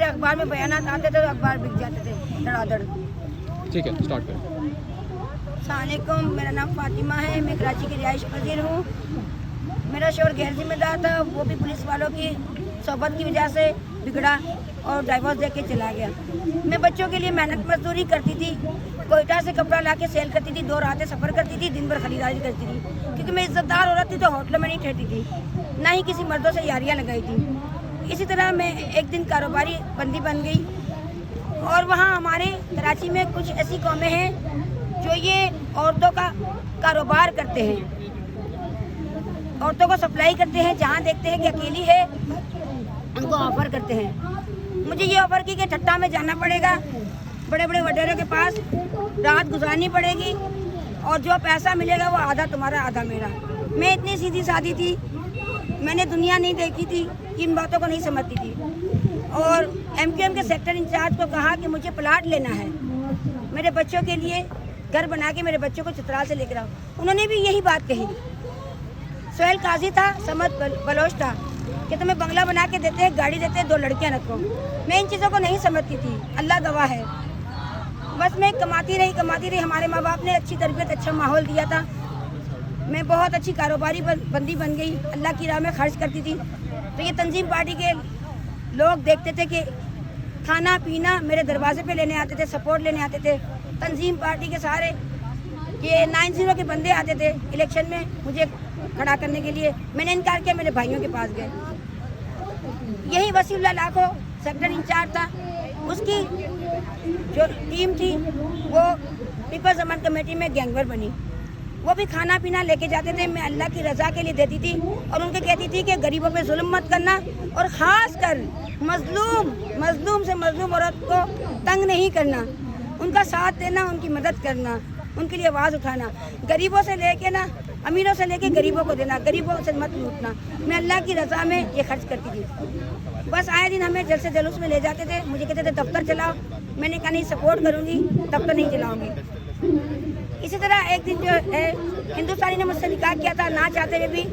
मेरे अखबार में बयानात आते थे तो अखबार बिक जाते थे धड़ाधड़। ठीक है, स्टार्ट करें। अस्सलामुअलैकुम, मेरा नाम फातिमा है, मैं कराची की रिहाइश पजीर हूँ। मेरा शोहर गैर जिम्मेदार था, वो भी पुलिस वालों की सोबत की वजह से बिगड़ा और डाइवोर्स दे के चला गया। मैं बच्चों के लिए मेहनत मजदूरी करती थी, कोयटा से कपड़ा ला के सेल करती थी, 2 रातें सफ़र करती थी, दिन भर खरीदारी करती थी, क्योंकि मैं इज्जतदार औरत थी तो होटलों में नहीं ठहरती थी, ना ही किसी मर्दों से यारियाँ लगाई थी। इसी तरह मैं एक दिन कारोबारी बंदी बन गई और वहाँ हमारे कराची में कुछ ऐसी कौमें हैं जो ये औरतों का कारोबार करते हैं, औरतों को सप्लाई करते हैं। जहाँ देखते हैं कि अकेली है उनको ऑफर करते हैं। मुझे ये ऑफर की कि ठट्टा में जाना पड़ेगा, बड़े बड़े वडेरों के पास रात गुजारनी पड़ेगी और जो पैसा मिलेगा वो आधा तुम्हारा आधा मेरा। मैं इतनी सीधी सादी थी, मैंने दुनिया नहीं देखी थी, इन बातों को नहीं समझती थी। और MQM के सेक्टर इंचार्ज को कहा कि मुझे प्लाट लेना है, मेरे बच्चों के लिए घर बना के मेरे बच्चों को चित्राल से लेकर आओ। उन्होंने भी यही बात कही। सोहेल काजी था, समद बलोच था कि तुम्हें बंगला बना के देते हैं, गाड़ी देते हैं, 2 लड़कियां रखो। मैं इन चीज़ों को नहीं समझती थी, अल्लाह गवाह है। बस मैं कमाती रही। हमारे माँ बाप ने अच्छी तरबियत, अच्छा माहौल दिया था। मैं बहुत अच्छी कारोबारी बंदी बन गई, अल्लाह की राह में खर्च करती थी। तो ये तंजीम पार्टी के लोग देखते थे कि खाना पीना मेरे दरवाजे पे लेने आते थे, सपोर्ट लेने आते थे। तंजीम पार्टी के सारे ये 90 के बंदे आते थे इलेक्शन में मुझे खड़ा करने के लिए। मैंने इनकार किया, मेरे भाइयों के पास गए। यही वसीउल्लाह लाखो सेक्टर इंचार्ज था, उसकी जो टीम थी वो पीपल्स अमन कमेटी में गैंगवर बनी। वो भी खाना पीना लेके जाते थे, मैं अल्लाह की रज़ा के लिए देती थी और उनके कहती थी कि गरीबों पे जुल्म मत करना और ख़ास कर मजलूम से मजलूम औरत को तंग नहीं करना, उनका साथ देना, उनकी मदद करना, उनके लिए आवाज़ उठाना, गरीबों से लेके ना अमीरों से लेके गरीबों को देना, गरीबों से मत लूटना। मैं अल्लाह की रज़ा में ये खर्च करती थी। बस आए दिन हमें जलसे जुलूस में ले जाते थे, मुझे कहते थे दफ्तर चलाओ। मैंने कहा नहीं, सपोर्ट करूँगी, दफ्तर नहीं चलाऊँगी। इसी तरह एक दिन जो है हिंदुस्तानी ने मुझसे निकाह किया था, ना चाहते हुए भी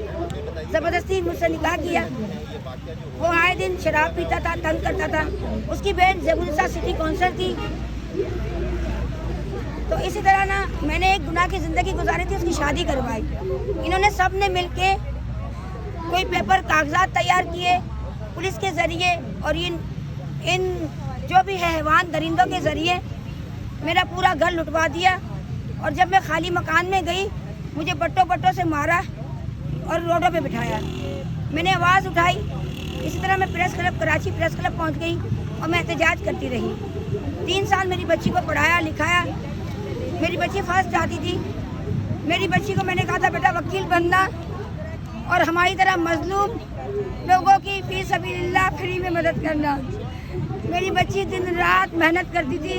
ज़बरदस्ती मुझसे निकाह किया। वो आए दिन शराब पीता था, तंग करता था। उसकी बहन ज़ेबुनिसा सिटी काउंसिलर थी। तो इसी तरह ना मैंने एक गुनाह की ज़िंदगी गुजारी थी, उसकी शादी करवाई। इन्होंने सब ने मिल के कोई पेपर कागजात तैयार किए पुलिस के ज़रिए और इन जो भी है हैवान दरिंदों के ज़रिए मेरा पूरा घर लुटवा दिया। और जब मैं खाली मकान में गई, मुझे बट्टों से मारा और रोडों पे बिठाया। मैंने आवाज़ उठाई। इसी तरह मैं press club, Karachi press club पहुंच गई और मैं एहतजाज करती रही। 3 साल मेरी बच्ची को पढ़ाया लिखाया। मेरी बच्ची फर्स्ट आती थी। मेरी बच्ची को मैंने कहा था बेटा वकील बनना और हमारी तरह मजलूम लोगों की फी सबीलिल्लाह फ्री में मदद करना। मेरी बच्ची दिन रात मेहनत करती थी,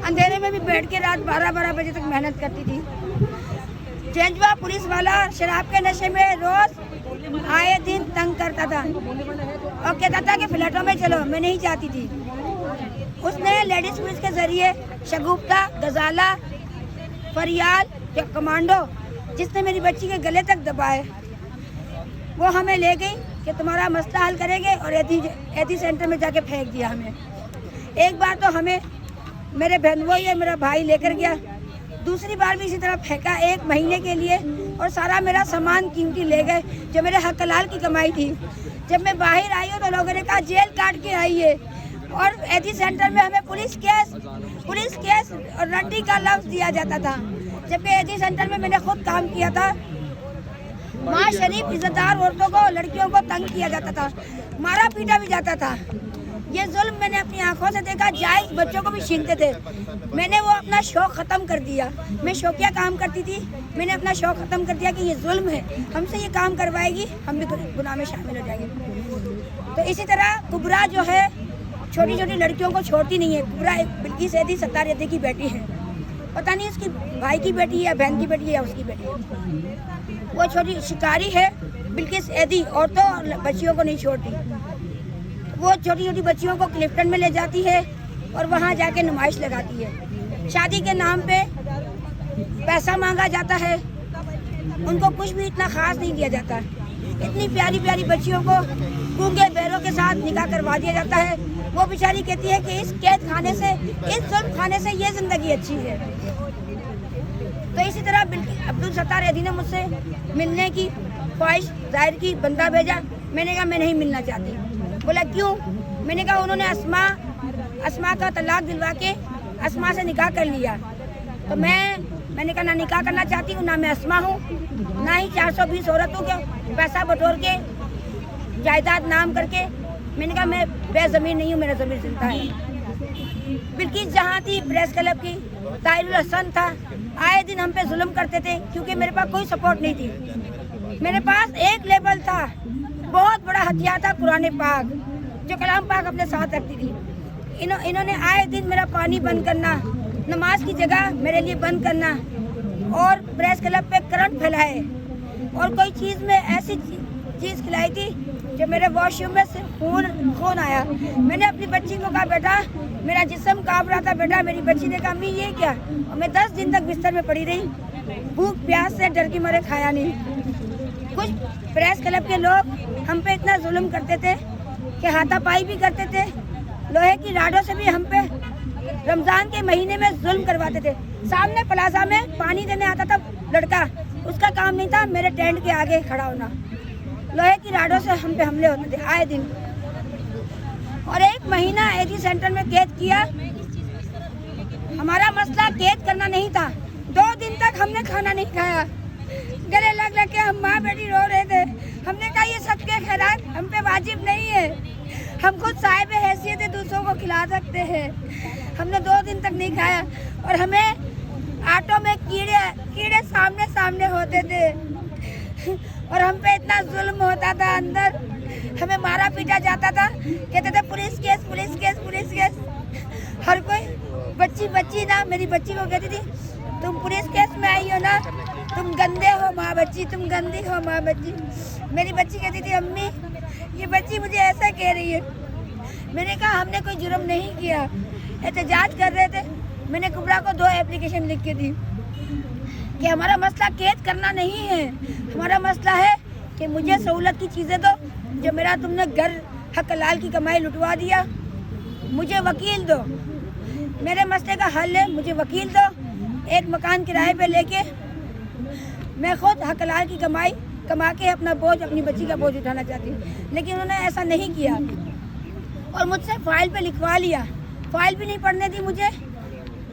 अंधेरे में भी बैठ के रात 12-12 बजे तक मेहनत करती थी। जेंजवा पुलिस वाला शराब के नशे में रोज आए दिन तंग करता था और कहता था कि फ्लैटों में चलो। मैं नहीं चाहती थी। उसने लेडीज पुलिस के जरिए शगुफ्ता, गजाला, फरियाल या कमांडो, जिसने मेरी बच्ची के गले तक दबाए, वो हमें ले गई कि तुम्हारा मसला हल करेंगे और एथी सेंटर में जाके फेंक दिया हमें। एक बार तो हमें मेरे बहनोई या मेरा भाई लेकर गया, दूसरी बार भी इसी तरह फेंका 1 महीने के लिए और सारा मेरा सामान कीमती ले गए जो मेरे हक हलाल की कमाई थी। जब मैं बाहर आई हूँ तो लोगों ने कहा जेल काट के आई है और एथी सेंटर में हमें पुलिस केस और रड्डी का लफ्ज दिया जाता था, जबकि एथी सेंटर में मैंने खुद काम किया था। माँ शरीफ इज्जतदार औरतों को, लड़कियों को तंग किया जाता था, मारा पीटा भी जाता था। ये जुल्म मैंने अपनी आंखों से देखा। जायज बच्चों को भी छीनते थे। मैंने वो अपना शौक ख़त्म कर दिया। मैं शौकिया काम करती थी, मैंने अपना शौक ख़त्म कर दिया कि ये जुल्म है, हमसे ये काम करवाएगी, हम भी गुनाह में शामिल हो जाएंगे। तो इसी तरह कुबरा जो है छोटी छोटी लड़कियों को छोड़ती नहीं है। कुबरा एक बिल्किस एदी सत्तार एदी की बेटी है, पता नहीं उसकी भाई की बेटी है या बहन की बेटी है या उसकी बेटी है। वो छोटी शिकारी है बिल्किस एदी, औरतों और बच्चियों को नहीं छोड़ती। वो छोटी छोटी बच्चियों को क्लिफ्टन में ले जाती है और वहाँ जाके नुमाइश लगाती है। शादी के नाम पे पैसा मांगा जाता है, उनको कुछ भी इतना ख़ास नहीं दिया जाता। इतनी प्यारी प्यारी बच्चियों को गूंगे बैरों औरतों के साथ निकाह करवा दिया जाता है। वो बेचारी कहती है कि इस कैद खाने से, इस जुल्म खाने से ये जिंदगी अच्छी है। तो इसी तरह अब्दुल सत्तार एदी ने मुझसे मिलने की ख्वाहिश जाहिर की, बंदा भेजा। मैंने कहा मैं नहीं मिलना चाहती। बोला क्यों? मैंने कहा उन्होंने अस्मा का तलाक दिलवा के अस्मा से निकाह कर लिया। तो मैंने कहा ना निकाह करना चाहती हूँ, ना मैं अस्मा हूँ, ना ही 420 औरतों के पैसा बटोर के जायदाद नाम करके। मैंने कहा मैं बेज़मीर नहीं हूँ, मेरा ज़मीर जिंदा है। बिल्किस जहाँ थी प्रेस क्लब की, ताहिरुल हसन था, आए दिन हम पे जुल्म करते थे क्योंकि मेरे पास कोई सपोर्ट नहीं थी। मेरे पास एक लेबल था, बहुत बड़ा हथियार था कुरान पाक, जो कलाम पाक अपने साथ रखती थी। इन्होंने आए दिन मेरा पानी बंद करना, नमाज की जगह मेरे लिए बंद करना और प्रेस क्लब पे करंट फैलाए और कोई चीज़ में ऐसी चीज़ खिलाई थी जो मेरे वॉशरूम में से खून आया। मैंने अपनी बच्ची को कहा बेटा मेरा जिस्म कांप रहा था, बेटा मेरी बच्ची ने कहा अम्मी ये क्या? और मैं 10 दिन तक बिस्तर में पड़ी रही, भूख प्यास से डर के मारे खाया नहीं। कुछ प्रेस क्लब के लोग हम पे इतना जुल्म करते थे कि हाथापाई भी करते थे, लोहे की राडों से भी हम पे रमजान के महीने में जुल्म करवाते थे। सामने प्लाजा में पानी देने आता था लड़का, उसका काम नहीं था मेरे टेंट के आगे खड़ा होना। लोहे की राडों से हम पे हमले होते थे आए दिन। और 1 महीना एडी सेंटर में कैद किया। हमारा मसला कैद करना नहीं था। 2 दिन तक हमने खाना नहीं खाया, गले लग के हम माँ बेटी रो रहे थे। हमने कहा ये सबके खैरात हम पे वाजिब नहीं है, हम खुद साहिब हैसियत दूसरों को खिला सकते हैं। हमने 2 दिन तक नहीं खाया और हमें आटों में कीड़े सामने होते थे और हम पे इतना जुल्म होता था। अंदर हमें मारा पीटा जाता था, कहते थे पुलिस केस। हर कोई बच्ची ना मेरी बच्ची को कहती थी तुम पुलिस केस में आई हो ना, तुम गंदे हो माँ बच्ची, तुम गंदी हो माँ बच्ची। मेरी बच्ची कहती थी अम्मी ये बच्ची मुझे ऐसा कह रही है। मैंने कहा हमने कोई जुर्म नहीं किया, एहतजाज कर रहे थे। मैंने कुबरा को 2 एप्लीकेशन लिख के दी कि हमारा मसला कैद करना नहीं है, हमारा मसला है कि मुझे सहूलत की चीज़ें दो। जो मेरा तुमने घर हक हलाल की कमाई लुटवा दिया, मुझे वकील दो, मेरे मसले का हल है, मुझे वकील दो। एक मकान किराए पे लेके मैं खुद हक हलाल की कमाई कमा के अपना बोझ, अपनी बच्ची का बोझ उठाना चाहती हूँ, लेकिन उन्होंने ऐसा नहीं किया और मुझसे फाइल पे लिखवा लिया। फाइल भी नहीं पढ़ने दी मुझे।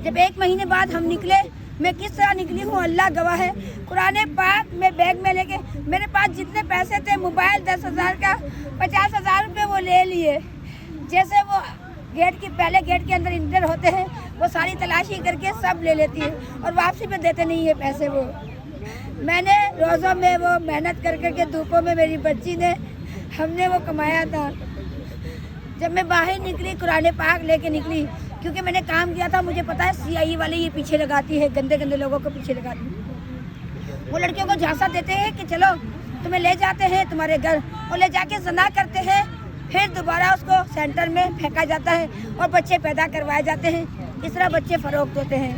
जब 1 महीने बाद हम निकले, मैं किस तरह निकली हूँ अल्लाह गवाह है। कुरान पाक में बैग में लेके, मेरे पास जितने पैसे थे, मोबाइल 10,000 का, 50,000 रुपये वो ले लिए। जैसे वो पहले गेट के अंदर इंटर होते हैं, वो सारी तलाशी करके सब ले लेती है और वापसी पे देते नहीं है पैसे। वो मैंने रोज़ों में वो मेहनत करके धूपों में मेरी बच्ची ने, हमने वो कमाया था। जब मैं बाहर निकली कुरान पाक लेके निकली, क्योंकि मैंने काम किया था, मुझे पता है CIE वाले ये पीछे लगाती है, गंदे लोगों को पीछे लगाती है। वो लड़कियों को झांसा देते हैं कि चलो तुम्हें ले जाते हैं तुम्हारे घर, और ले जाके ज़ना करते हैं, फिर दोबारा उसको सेंटर में फेंका जाता है और बच्चे पैदा करवाए जाते हैं। इस तरह बच्चे फ़रोख्त होते हैं।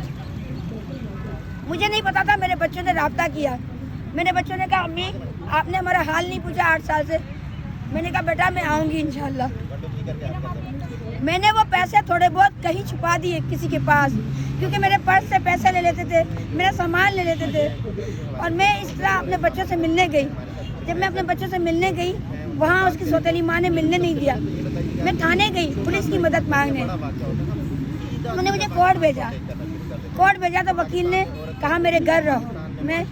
मुझे नहीं पता था, मेरे बच्चों ने राब्ता किया। मेरे बच्चों ने कहा अम्मी आपने हमारा हाल नहीं पूछा 8 साल से। मैंने कहा बेटा मैं आऊँगी इंशाल्लाह। मैंने वो पैसे थोड़े बहुत कहीं छुपा दिए किसी के पास, क्योंकि मेरे पर्स से पैसे ले लेते थे, मेरा सामान ले लेते थे। और मैं इस तरह अपने बच्चों से मिलने गई। जब मैं अपने बच्चों से मिलने गई, वहाँ उसकी सौतेली माँ ने मिलने नहीं दिया। मैं थाने गई पुलिस की मदद मांगने, उन्होंने मुझे कोर्ट भेजा तो वकील ने कहा मेरे घर रहो, मैं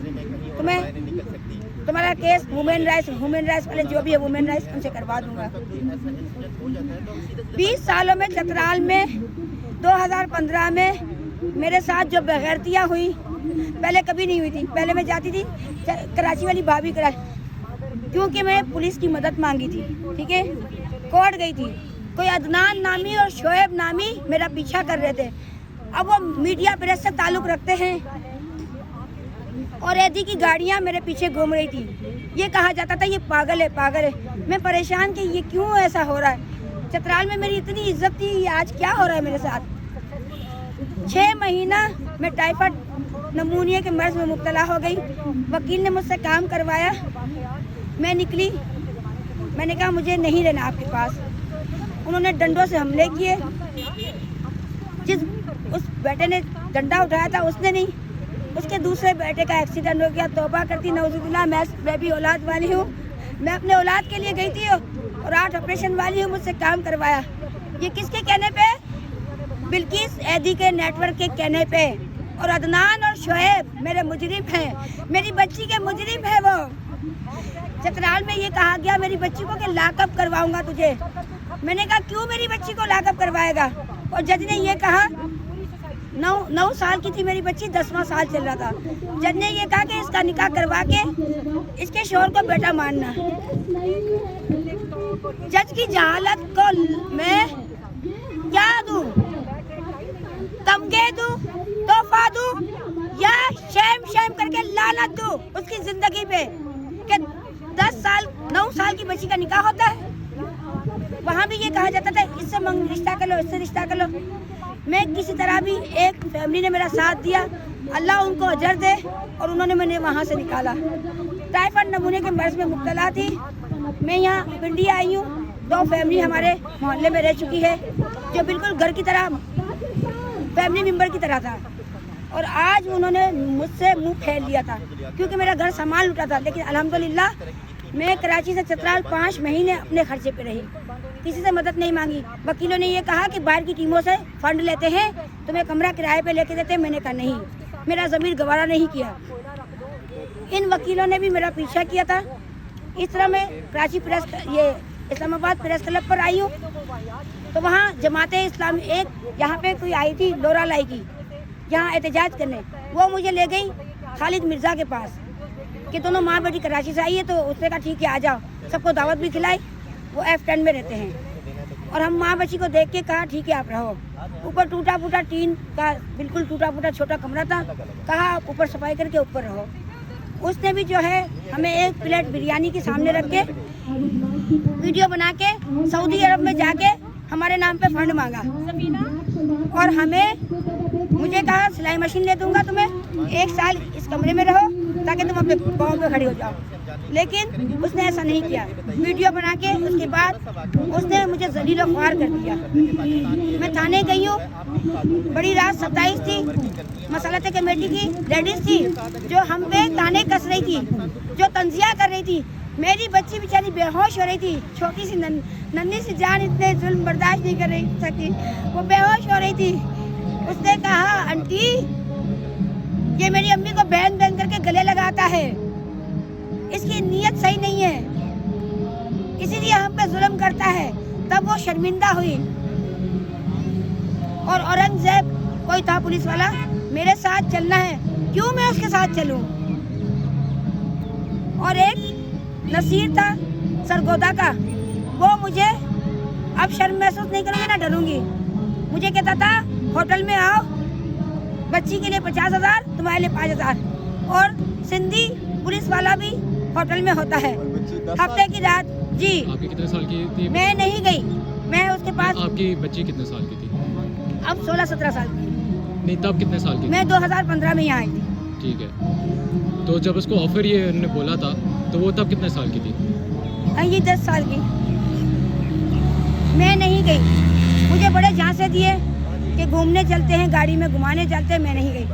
तुम्हारा केस वुमेन राइट्स वाले जो भी है वुमेन राइट्स उनसे करवा दूंगा। 20 सालों में चतराल में 2015 में मेरे साथ जो बेगैरतियाँ हुई, पहले कभी नहीं हुई थी। पहले मैं जाती थी कराची वाली भाभी क्योंकि मैं पुलिस की मदद मांगी थी, ठीक है, कोर्ट गई थी। कोई अदनान नामी और शोएब नामी मेरा पीछा कर रहे थे। अब वो मीडिया प्रेस से ताल्लुक़ रखते हैं और एदी की गाड़ियाँ मेरे पीछे घूम रही थी। ये कहा जाता था ये पागल है। मैं परेशान कि ये क्यों ऐसा हो रहा है। चतराल में मेरी इतनी इज्जत थी, ये आज क्या हो रहा है मेरे साथ। 6 महीना मैं टाइफाइड नमूनिया के मर्ज में मुब्तला हो गई। वकील ने मुझसे काम करवाया, मैं निकली। मैंने कहा मुझे नहीं रहना आपके पास। उन्होंने डंडों से हमले किए। जिस उस बेटे ने डंडा उठाया था उसने नहीं, उसके दूसरे बेटे का एक्सीडेंट हो गया। तौबा करती नौजुबिल्लाह, मैं भी औलाद वाली हूँ। मैं अपने औलाद के लिए गई थी और 8 ऑपरेशन वाली हूँ, मुझसे काम करवाया। ये किसके कहने पे? बिल्किस ऐदी के नेटवर्क के कहने पे। और अदनान और शोएब मेरे मुजरिम हैं, मेरी बच्ची के मुजरिम है वो। चतराल में ये कहा गया मेरी बच्ची को कि लॉकअप करवाऊंगा तुझे। मैंने कहा क्यों मेरी बच्ची को लॉकअप करवाएगा? और जज ने ये कहा 9 साल की थी मेरी बच्ची, 10वां साल चल रहा था। जज ने ये कहा कि इसका निकाह करवा के इसके शोहर को बेटा मानना। जज की जहालत को मैं क्या दूं? तमगे दूं, तोहफा दूं या शेम करके लानत दूं उसकी जिंदगी पे कि 9 साल की बच्ची का निकाह होता है? वहाँ भी ये कहा जाता था इससे रिश्ता कर लो, इससे रिश्ता कर लो। मैं किसी तरह भी, एक फैमिली ने मेरा साथ दिया, अल्लाह उनको अजर दे, और उन्होंने मैंने वहाँ से निकाला। टाइफाइड नमूने के मर्ज में मुब्तला थी। मैं यहाँ पिंडी आई हूँ। 2 फैमिली हमारे मोहल्ले में रह चुकी है जो बिल्कुल घर की तरह, फैमिली मेम्बर की तरह था। और आज उन्होंने मुझसे मुंह फेर लिया था क्योंकि मेरा घर सामान लूटा था। लेकिन अल्हम्दुलिल्लाह मैं कराची से चतराल 5 महीने अपने खर्चे पे रही, किसी से मदद नहीं मांगी। वकीलों ने ये कहा कि बाहर की टीमों से फंड लेते हैं, तुम्हें कमरा किराए पे लेके देते हैं। मैंने कहा नहीं, मेरा ज़मीर गवारा नहीं किया। इन वकीलों ने भी मेरा पीछा किया था। इस तरह मैं कराची इस्लामाबाद प्रेस क्लब पर आई हूँ, तो वहाँ जमाते इस्लामी एक यहाँ पे कोई आई थी, डोरा लाई की, यहाँ एहतजाज करने। वो मुझे ले गई खालिद मिर्ज़ा के पास कि दोनों माँ बेटी कराची से आई है। तो उसने कहा ठीक है आ जाओ, सबको दावत भी खिलाई। वो F10 में रहते हैं और हम माँ बच्ची को देख के कहा ठीक है आप रहो। ऊपर टूटा फूटा टीन का बिल्कुल टूटा फूटा छोटा कमरा था, कहा आप ऊपर सफाई करके ऊपर रहो। उसने भी जो है हमें 1 प्लेट बिरयानी के सामने रख के वीडियो बना के सऊदी अरब में जाके हमारे नाम पे फंड मांगा। और मुझे कहा सिलाई मशीन ले दूंगा तुम्हें, 1 साल इस कमरे में रहो ताकि तुम अपने पाँव पे खड़े हो जाओ। लेकिन उसने ऐसा नहीं किया। वीडियो बना के उसके बाद उसने मुझे जलील और ख्वार कर दिया। मैं थाने गई हूँ, बड़ी रात 27 थी, मसलत कमेटी की लेडीज थी जो हम पे ताने कस रही थी, जो तंजिया कर रही थी। मेरी बच्ची बेचारी बेहोश हो रही थी, छोटी सी नन्ही सी जान इतने जुल्म बर्दाश्त नहीं कर रही सकती, वो बेहोश हो रही थी। उसने कहा आंटी ये मेरी अम्मी को बैन करके गले लगाता है, इसकी नीयत सही नहीं है, इसीलिए हम पे जुल्म करता है। तब वो शर्मिंदा हुई। और औरंगजेब कोई था पुलिस वाला, मेरे साथ चलना है, क्यों मैं उसके साथ चलूं? और एक नसीर था सरगोदा का, वो मुझे अब शर्म महसूस नहीं करूंगी ना डरूंगी। मुझे कहता था होटल में आओ, बच्ची के लिए 50,000, तुम्हारे लिए 5,000। और सिंधी पुलिस वाला भी होटल में होता है हफ्ते की रात। जी आपकी कितने साल की थी? मैं नहीं गई, मैं उसके पास। आपकी बच्ची कितने साल की थी? अब 16-17 साल की। नहीं तब कितने साल की? मैं 2015 में यहाँ आई थी। ठीक है, तो जब उसको ऑफर ये उन्होंने बोला था तो वो तब कितने साल की थी? ये 10 साल की। मैं नहीं गई, मुझे बड़े झांसे दिए कि घूमने चलते हैं, गाड़ी में घुमाने चलते हैं, मैं नहीं गई।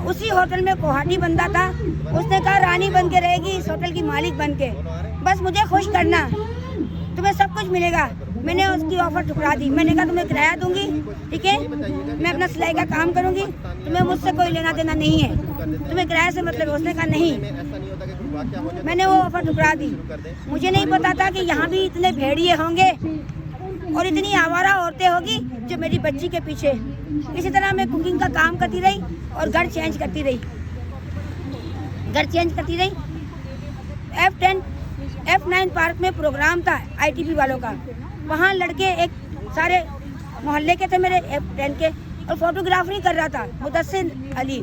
उसी होटल में कोहाटी बंदा था, उसने कहा रानी बन के रहेगी, इस होटल की मालिक बन के, बस मुझे खुश करना, तुम्हें सब कुछ मिलेगा। मैंने उसकी ऑफर ठुकरा दी। मैंने कहा तुम्हें किराया दूंगी, ठीक है, मैं अपना सिलाई का काम करूंगी, तुम्हें मुझसे कोई लेना देना नहीं है, तुम्हें किराए से मतलब। उसने कहा नहीं, मैंने वो ऑफर ठुकरा दी। मुझे नहीं पता था कि यहाँ भी इतने भेड़िए होंगे और इतनी आवारा औरतें होगी जो मेरी बच्ची के पीछे। इसी तरह मैं कुकिंग का काम करती रही और घर चेंज करती रही। F9 पार्क में प्रोग्राम था ITP वालों का, वहाँ लड़के एक सारे मोहल्ले के थे मेरे F10 के, और फोटोग्राफरी कर रहा था मुदस्सिर अली।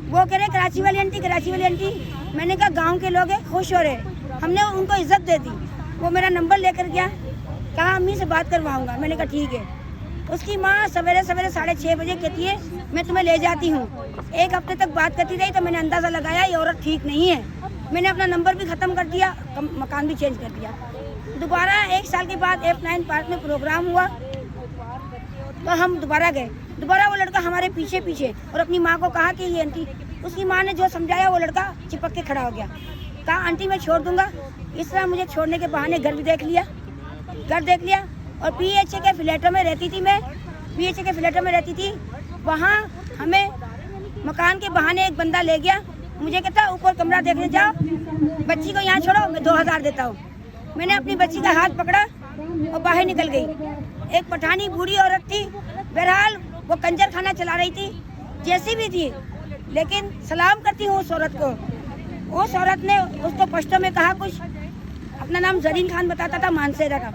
वो कह रहे कराची वाली आंटी, कराची वाली आंटी। मैंने कहा गांव के लोग हैं, खुश हो रहे, हमने उनको इज्जत दे दी। वो मेरा नंबर लेकर गया, कहा अम्मी से बात करवाऊंगा। मैंने कहा ठीक है। उसकी माँ सवेरे 6:30 बजे कहती है मैं तुम्हें ले जाती हूँ। 1 हफ्ते तक बात करती रही तो मैंने अंदाज़ा लगाया ये औरत ठीक नहीं है। मैंने अपना नंबर भी ख़त्म कर दिया, मकान भी चेंज कर दिया। दोबारा 1 साल के बाद F9 पार्क में प्रोग्राम हुआ तो हम दोबारा गए। दोबारा वो लड़का हमारे पीछे पीछे और अपनी माँ को कहा कि ये आंटी, उसकी माँ ने जो समझाया वो लड़का चिपक के खड़ा हो गया। कहा आंटी मैं छोड़ दूंगा। इस तरह मुझे छोड़ने के बहाने घर भी देख लिया, घर देख लिया। और PHA के फ्लैटों में रहती थी मैं, PHA के फ्लैटों में रहती थी। वहाँ हमें मकान के बहाने एक बंदा ले गया, मुझे कहता ऊपर कमरा देखने जाओ, बच्ची को यहाँ छोड़ो, मैं 2000 देता हूँ। मैंने अपनी बच्ची का हाथ पकड़ा और बाहर निकल गई। एक पठानी बूढ़ी औरत थी, बहरहाल वो कंजर खाना चला रही थी, जैसी भी थी, लेकिन सलाम करती हूँ उस औरत को। उस औरत ने उसको पश्तो में कहा कुछ, अपना नाम जरीन खान बताता था, मानसेरा का।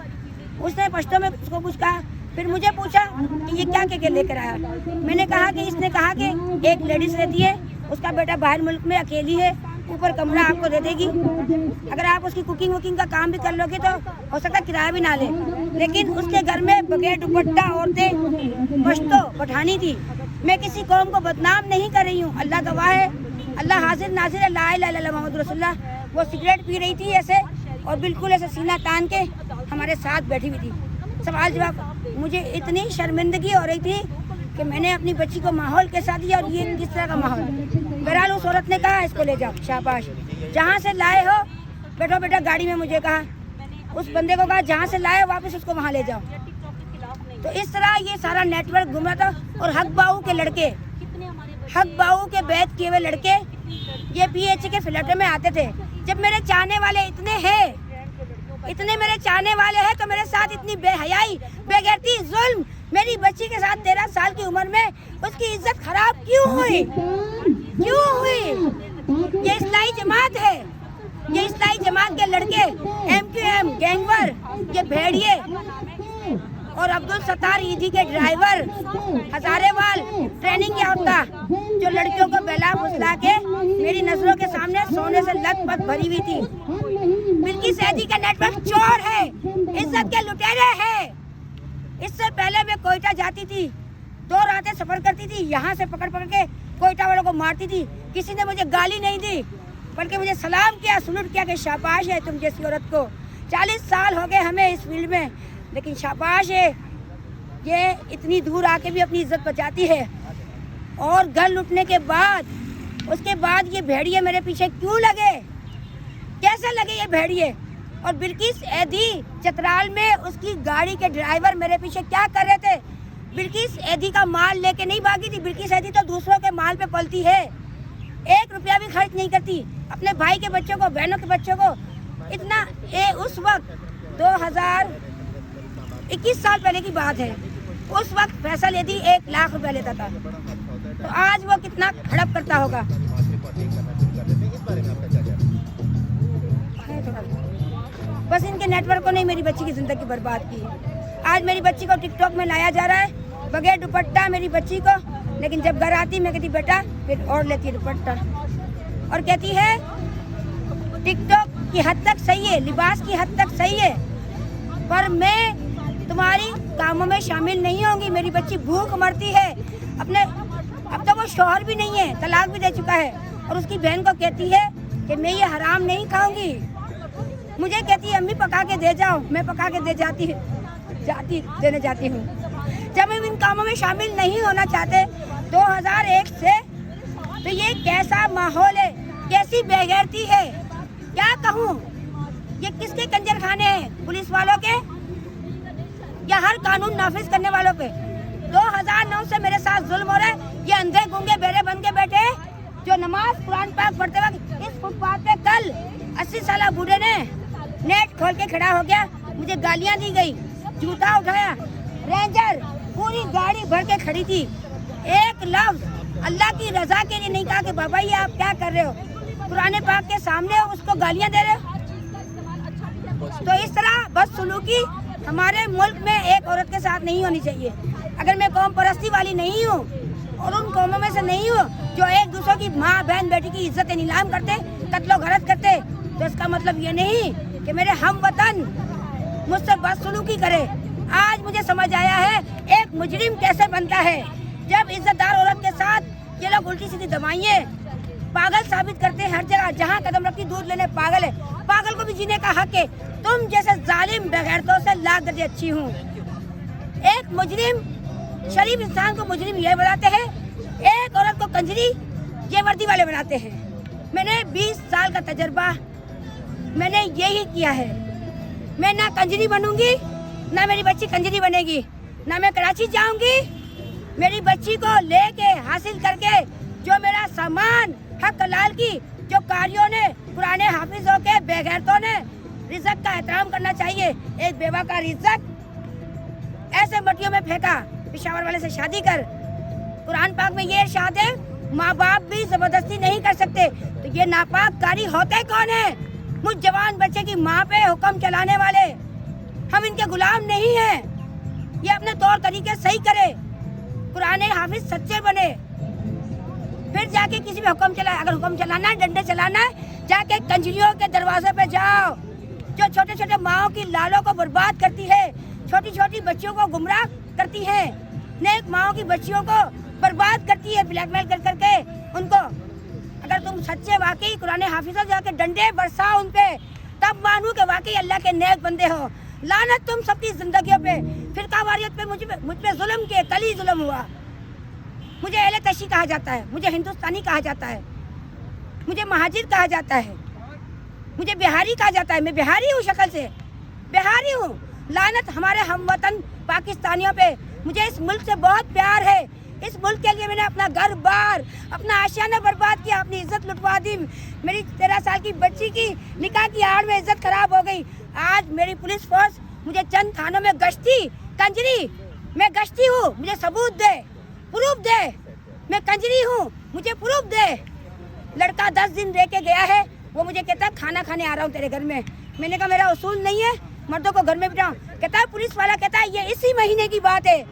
उसने पश्तो में उसको कुछ कहा, फिर मुझे पूछा कि ये क्या के लेकर आया। मैंने कहा कि इसने कहा कि एक लेडीज रहती है, उसका बेटा बाहर मुल्क में अकेली है, ऊपर कमरा आपको दे देगी, अगर आप उसकी कुकिंग वुकिंग का काम भी कर लोगे तो हो सकता है किराया भी ना ले। लेकिन उसके घर में बगैर दुपट्टा औरतें पश्तो पठानी थी। मैं किसी कौम को बदनाम नहीं कर रही हूँ, अल्लाह गवाह है, अल्लाह हाजिर नाजिर है, ला इलाहा इल्लल्लाह मुहम्मद रसूलुल्लाह। वो सिगरेट पी रही थी ऐसे और बिल्कुल ऐसे सीना तान के हमारे साथ बैठी हुई थी। सवाल जवाब, मुझे इतनी शर्मिंदगी हो रही थी कि मैंने अपनी बच्ची को माहौल कैसा दिया और ये किस तरह का माहौल। बहरहाल उस औरत ने कहा इसको ले जाओ, शाबाश, जहाँ से लाए हो बैठो बेटा गाड़ी में। मुझे कहा, उस बंदे को कहा जहाँ से लाए वापस उसको वहाँ ले जाओ। तो इस तरह ये सारा नेटवर्क घूमा था। और हक बाहू के लड़के, हक बाहू के बैत किए हुए लड़के ये PHA के फ्लैट में आते थे। जब मेरे चाहने वाले इतने हैं, इतने मेरे चाहने वाले हैं, तो मेरे साथ इतनी बेहयाई, बेगैरती, जुल्म मेरी बच्ची के साथ 13 साल की उम्र में उसकी इज्जत खराब क्यों हुई? क्यों हुई? ये इस्लाही जमात है, ये इस्लाही जमात के लड़के, MQM गैंगवर, ये भेड़िए और अब्दुल सत्तार ईदी के ड्राइवर, हजारेवाल ट्रेनिंग याफ्ता, जो लड़कियों को बहला फुसला के मेरी नजरों के सामने सोने से लथपथ भरी हुई थी। बिल्किस ऐदी का नेटवर्क चोर है, इज्जत के लुटेरे हैं। इससे पहले मैं कोयटा जाती थी, 2 रातें सफर करती थी, यहाँ से पकड़ पकड़ के कोयटा वालों को मारती थी। किसी ने मुझे गाली नहीं दी, बल्कि मुझे सलाम किया, सलूट किया कि शाबाश है तुम जैसी औरत को। 40 साल हो गए हमें इस फील्ड में, लेकिन शाबाश है, ये इतनी दूर आके भी अपनी इज्जत बचाती है। और घर लुटने के बाद, उसके बाद ये भेड़िए मेरे पीछे क्यों लगे, कैसे लगे ये भेड़िए? और बिल्किस ऐदी चतराल में उसकी गाड़ी के ड्राइवर मेरे पीछे क्या कर रहे थे? बिल्किस ऐदी का माल लेके नहीं भागी थी। बिल्किस ऐदी तो दूसरों के माल पे पलती है, 1 रुपया भी खर्च नहीं करती अपने भाई के बच्चों को, बहनों के बच्चों को। इतना उस वक्त 2021 साल पहले की बात है, उस वक्त पैसा लेती 1 लाख रुपया लेता था, तो आज वो कितना हड़प करता होगा। बस इनके नेटवर्कों ने मेरी बच्ची की जिंदगी बर्बाद की। आज मेरी बच्ची को टिकटॉक में लाया जा रहा है बगैर दुपट्टा मेरी बच्ची को, लेकिन जब घर आती मैं कहती बेटा, फिर और लेती है दुपट्टा और कहती है टिकटॉक की हद तक सही है, लिबास की हद तक सही है, पर मैं तुम्हारी कामों में शामिल नहीं होंगी। मेरी बच्ची भूख मरती है अपने, अब तो वो शौहर भी नहीं है, तलाक भी दे चुका है, और उसकी बहन को कहती है कि मैं ये हराम नहीं खाऊंगी। मुझे कहती है अम्मी पका के दे जाओ, मैं पका के देने जाती हूँ। जब हम इन कामों में शामिल नहीं होना चाहते 2001 से, तो ये कैसा माहौल है, कैसी बेगैरती है, क्या कहूँ? ये किसके कंजर खाने हैं? पुलिस वालों के या हर कानून नाफिज करने वालों पे? 2009 से मेरे साथ जुल्म हो रहा है। ये अंधे गूंगे बेरे बन के बैठे जो नमाज कुरान पाक पढ़ते वक्त इस फुटपाथ पे कल 80 साल बूढ़े ने नेट खोल के खड़ा हो गया, मुझे गालियां दी गई, जूता उठाया, रेंजर पूरी गाड़ी भर के खड़ी थी, एक लफ्ज अल्लाह की रजा के लिए नहीं कहा कि बाबा ये आप क्या कर रहे हो, कुरान पाक के सामने उसको गालियां दे रहे हो। तो इस तरह बदसलूकी हमारे मुल्क में एक औरत के साथ नहीं होनी चाहिए। अगर मैं कौम परस्ती वाली नहीं हूँ और उन कौमों में से नहीं हूँ जो एक दूसरे की माँ बहन बेटी की इज्जत नीलाम करते, कत्लो गरत करते, तो इसका मतलब ये नहीं कि मेरे हम वतन मुझसे बदसलूकी करे। आज मुझे समझ आया है एक मुजरिम कैसे बनता है। जब इज्जतदार औरत के साथ ये लोग उल्टी सीधी दवाइयाँ पागल साबित करते हैं हर जगह, जहाँ कदम रखती दूध लेने पागल है। पागल को भी जीने का हक है। तुम जैसे जालिम बेगैरतों से लाख दर्जे अच्छी हूँ। एक मुजरिम शरीफ इंसान को मुजरिम ये बनाते हैं, एक औरत को कंजरी ये वर्दी वाले बनाते हैं। मैंने 20 साल का तजर्बा, मैंने यही किया है। मैं ना कंजरी बनूंगी, ना मेरी बच्ची कंजरी बनेगी, ना मैं कराची जाऊंगी। मेरी बच्ची को लेके हासिल करके जो मेरा सामान हक हलाल की जो कारियों ने, पुराने हाफिजों के, बेगैरतों ने रिज़्क़ का एहतराम करना चाहिए। एक बेवा का रिज़्क़ ऐसे मटियों में फेंका, पेशावर वाले से शादी कर। कुरान पाक में ये इरशाद है, माँ बाप भी जबरदस्ती नहीं कर सकते। तो ये नापाक कारी होते कौन है? मुझ जवान बच्चे की माँ पे हुक्म चलाने वाले। हम इनके गुलाम नहीं हैं। ये अपने तौर तरीके सही करे, कुरान हाफिज सच्चे बने, फिर जाके किसी पे हुक्म चलाए। अगर हुक्म चलाना है, डंडे चलाना है, जाके कंजरियों के दरवाजे पे जाओ, जो छोटे छोटे माओं की लालों को बर्बाद करती है, छोटी छोटी बच्चियों को गुमराह करती है, नेक माओं की बच्चियों को बर्बाद करती है, ब्लैकमेल कर करके उनको। अगर तुम सच्चे वाकई कुरान हाफिजों जाके डंडे बरसाओ उन पे, तब मानू कि वाकई अल्लाह के नेक बंदे हो। लानत तुम सबकी जिंदगियों पे, फिरका वारियत पे, मुझ पे जुल्म किए, कल ही जुल्म हुआ। मुझे अहले तशी कहा जाता है, मुझे हिंदुस्तानी कहा जाता है, मुझे महाजिर कहा जाता है, मुझे बिहारी कहा जाता है। मैं बिहारी हूँ, शक्ल से बिहारी हूँ। लानत हमारे हमवतन पाकिस्तानियों पे। मुझे इस मुल्क से बहुत प्यार है। इस मुल्क के लिए मैंने अपना घर बार, अपना आशियाना बर्बाद किया, अपनी इज्जत लुटवा दी। मेरी 13 साल की बच्ची की निकाह की आड़ में इज्जत खराब हो गई। आज मेरी पुलिस फोर्स मुझे चंद थानों में गश्ती, कंजरी मैं गश्ती हूँ, मुझे सबूत दे, प्रूफ दे। मैं कंजरी हूँ, मुझे प्रूफ दे। लड़का 10 दिन रह के गया है, वो मुझे कहता है खाना खाने आ रहा हूँ तेरे घर में। मैंने कहा मेरा उसूल नहीं है मर्दों को घर में बिठाऊं। कहता है, पुलिस वाला कहता है ये इसी महीने की बात है।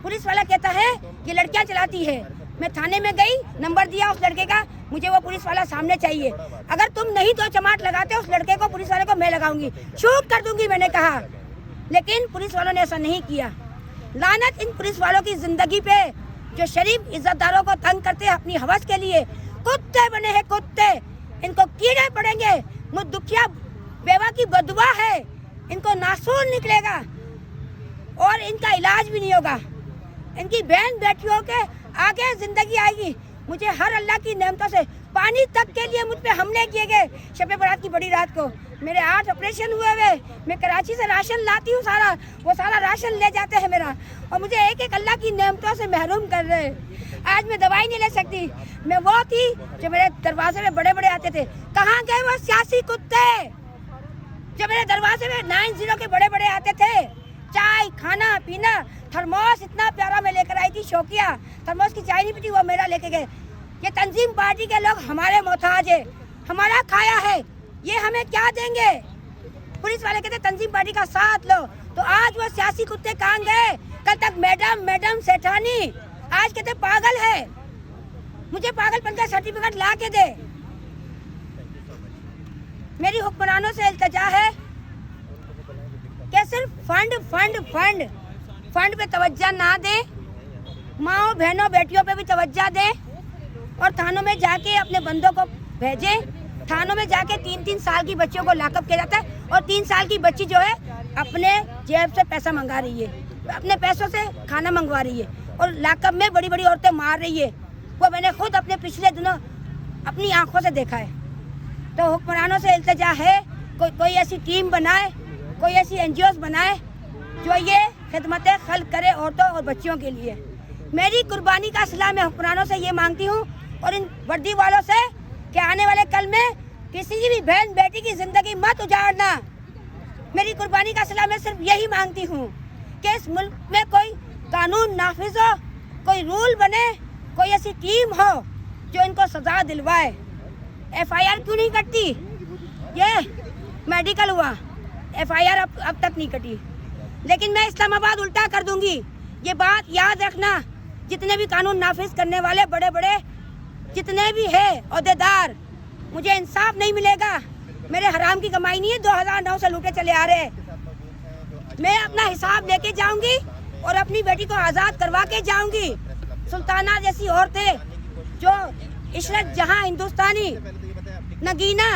पुलिस वाला कहता है ये लड़कियां चलाती है। मैं थाने में गई, नंबर दिया उस लड़के का, मुझे वो पुलिस वाला सामने चाहिए। अगर तुम नहीं तो चमाट लगाते उस लड़के को, पुलिस वाले को मैं लगाऊंगी, शूट कर दूंगी, मैंने कहा। लेकिन पुलिस वालों ने ऐसा नहीं किया। लानत इन पुलिस वालों की जिंदगी पे, जो शरीफ इज्जतदारों को तंग करते हैं अपनी हवस के लिए। कुत्ते बने हैं कुत्ते, इनको कीड़े पड़ेंगे। मुझ दुखिया बेवा की बदुआ है, इनको नासूर निकलेगा और इनका इलाज भी नहीं होगा। इनकी बहन बेटियों के आगे जिंदगी आएगी। मुझे हर अल्लाह की नेमतों से, पानी तक के लिए मुझ पे हमले किए गए। शब बारात की बड़ी रात को मेरे 8 ऑपरेशन हुए हुए। मैं कराची से राशन लाती हूँ, सारा वो सारा राशन ले जाते हैं मेरा, और मुझे एक एक अल्लाह की नेमतों से महरूम कर रहे हैं। आज मैं दवाई नहीं ले सकती। मैं वो थी जो मेरे दरवाजे में बड़े बड़े आते थे। कहाँ गए वो सियासी कुत्ते जो मेरे दरवाजे में 90 के बड़े बड़े आते थे? चाय, खाना पीना, थर्मोस इतना प्यारा मैं लेकर आई थी, शौकिया थर्मोस की चाय नहीं पीती, वो मेरा लेके गए। ये तंजीम पार्टी के लोग हमारे मोहताज है, हमारा खाया है, ये हमें क्या देंगे? पुलिस वाले कहते तंजीम पार्टी का साथ लो। तो आज वो सियासी कुत्ते कहाँ गए? कल तक मैडम मैडम सेठानी, आज कहते पागल है। मुझे पागलपन का सर्टिफिकेट ला के दे। मेरी हुक्मरानों से इल्तिजा है कि सिर्फ फंड फंड फंड फंड पे तवज्जो ना दे, माओ बहनों बेटियों पे भी तवज्जो दे, और थानों में जाके अपने बंदों को भेजे। थानों में जाके 3-3 साल की बच्चियों को लाकअप किया जाता है, और 3 साल की बच्ची जो है अपने जेब से पैसा मंगा रही है, अपने पैसों से खाना मंगवा रही है, और लाकअप में बड़ी बड़ी औरतें मार रही है। वो मैंने खुद अपने पिछले दिनों अपनी आंखों से देखा है। तो हुक्मरानों से इल्तिजा है, कोई ऐसी टीम बनाए, कोई ऐसी NGOs बनाए जो ये खिदमत खल्क करे औरतों और बच्चियों के लिए। मेरी कुर्बानी का सिला मैं हुक्मरानों से ये मांगती हूँ, और इन वर्दी वालों से, कि आने वाले कल में किसी की भी बहन बेटी की जिंदगी मत उजाड़ना। मेरी कुर्बानी का सिला मैं सिर्फ यही मांगती हूँ कि इस मुल्क में कोई कानून नाफिज हो, कोई रूल बने, कोई ऐसी टीम हो जो इनको सजा दिलवाए। FIR क्यों नहीं कटती? ये मेडिकल हुआ, FIR अब तक नहीं कटी। लेकिन मैं इस्लामाबाद उल्टा कर दूंगी। ये बात याद रखना, जितने भी कानून नाफिज करने वाले बड़े बड़े जितने भी है ओहदेदार, मुझे इंसाफ नहीं मिलेगा। मेरे हराम की कमाई नहीं है, 2009 से लूटे चले आ रहे। मैं अपना हिसाब लेके जाऊंगी और अपनी बेटी को आज़ाद करवा के जाऊंगी। सुल्ताना जैसी औरतें जो इशरत जहां हिंदुस्तानी नगीना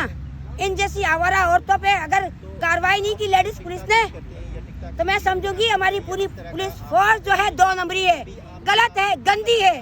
इन जैसी आवारा औरतों पे अगर कार्रवाई नहीं की लेडीज पुलिस ने, तो मैं समझूंगी हमारी पूरी पुलिस फोर्स जो है 2 नंबरी है, गलत है, गंदी है।